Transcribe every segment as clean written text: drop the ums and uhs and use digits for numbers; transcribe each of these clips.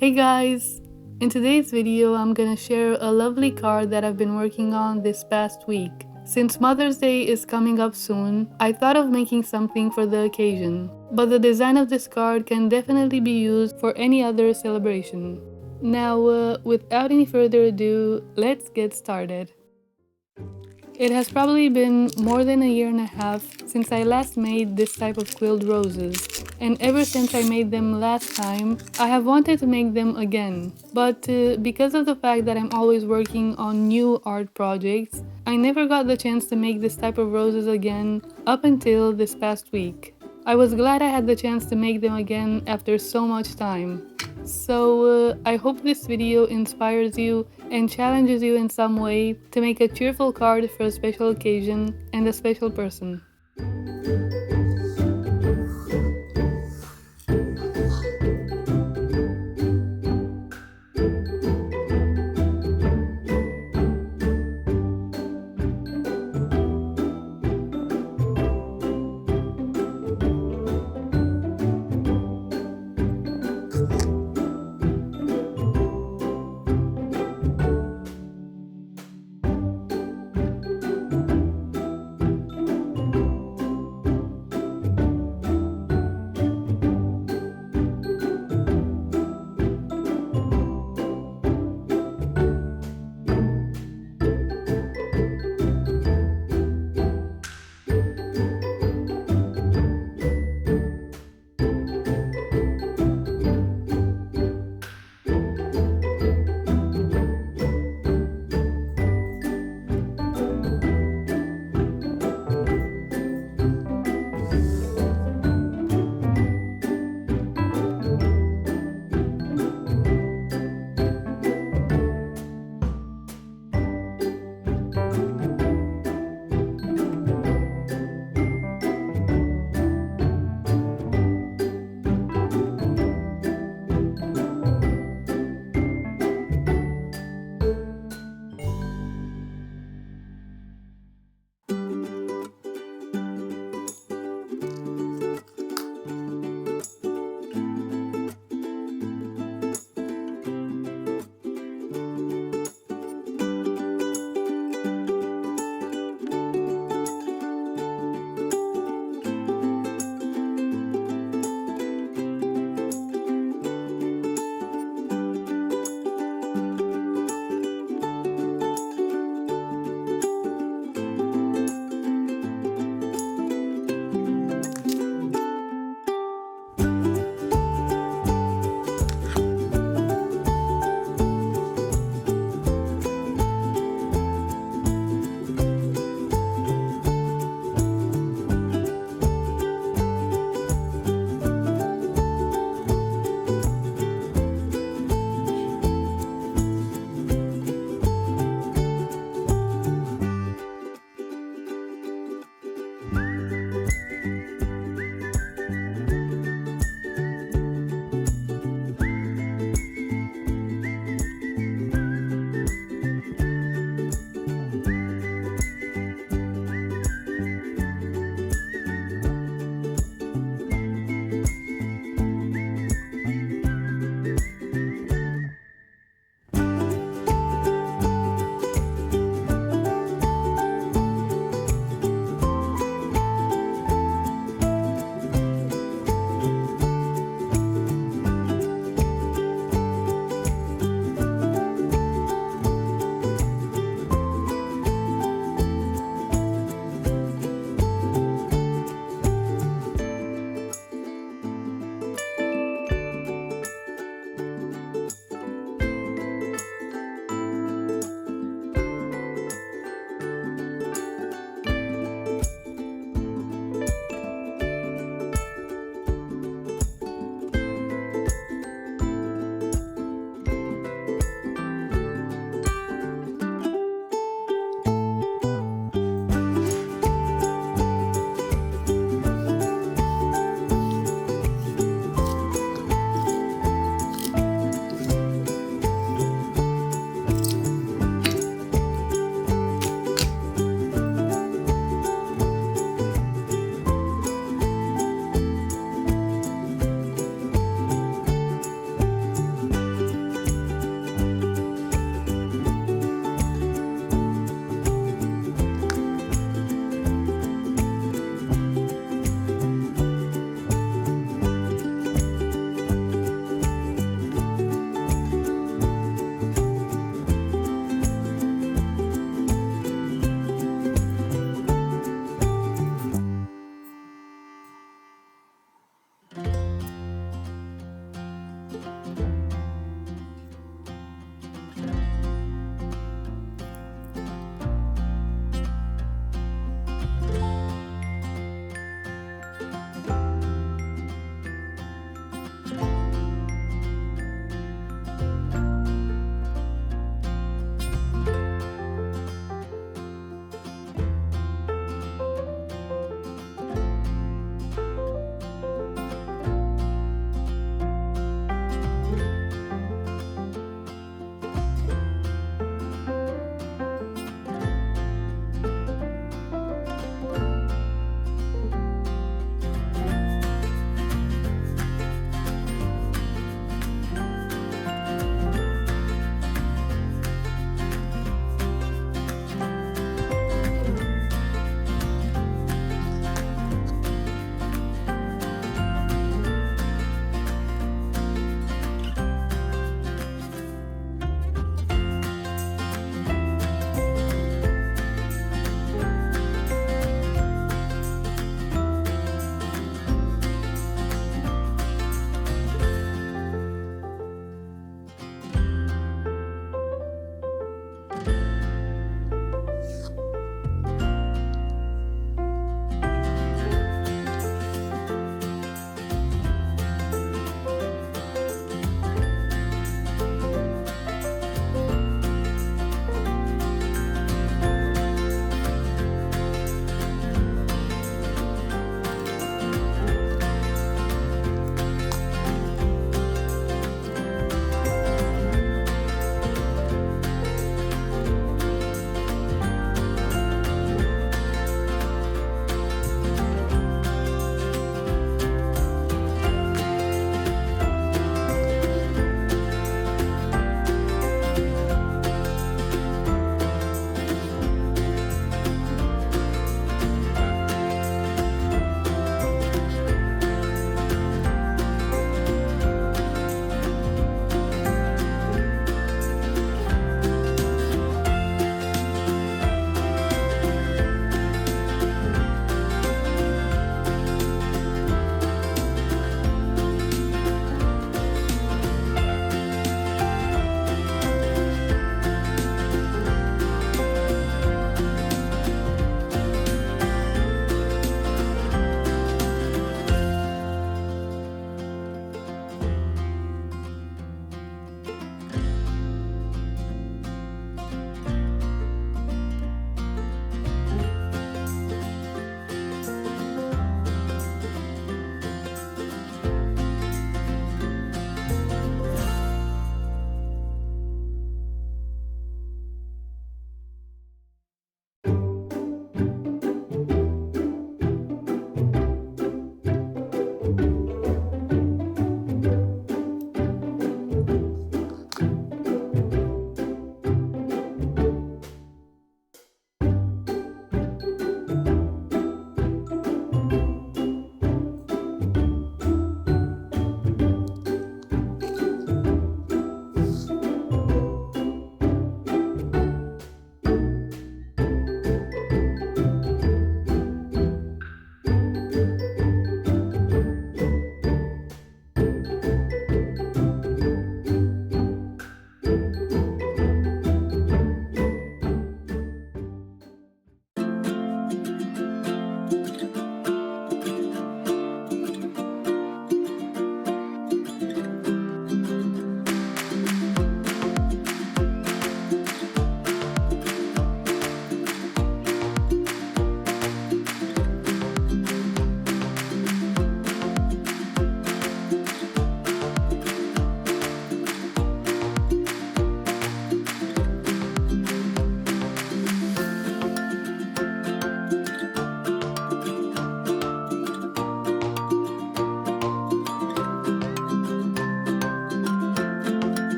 Hey guys! In today's video, I'm gonna share a lovely card that I've been working on this past week. Since Mother's Day is coming up soon, I thought of making something for the occasion. But the design of this card can definitely be used for any other celebration. Now, without any further ado, let's get started. It has probably been more than a year and a half since I last made this type of quilled roses, and ever since I made them last time, I have wanted to make them again. But because of the fact that I'm always working on new art projects, I never got the chance to make this type of roses again up until this past week. I was glad I had the chance to make them again after so much time. So I hope this video inspires you and challenges you in some way to make a cheerful card for a special occasion and a special person.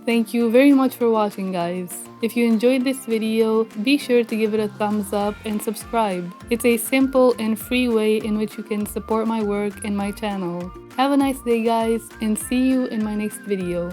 Thank you very much for watching, guys. If you enjoyed this video, be sure to give it a thumbs up and subscribe. It's a simple and free way in which you can support my work and my channel. Have a nice day, guys, and see you in my next video.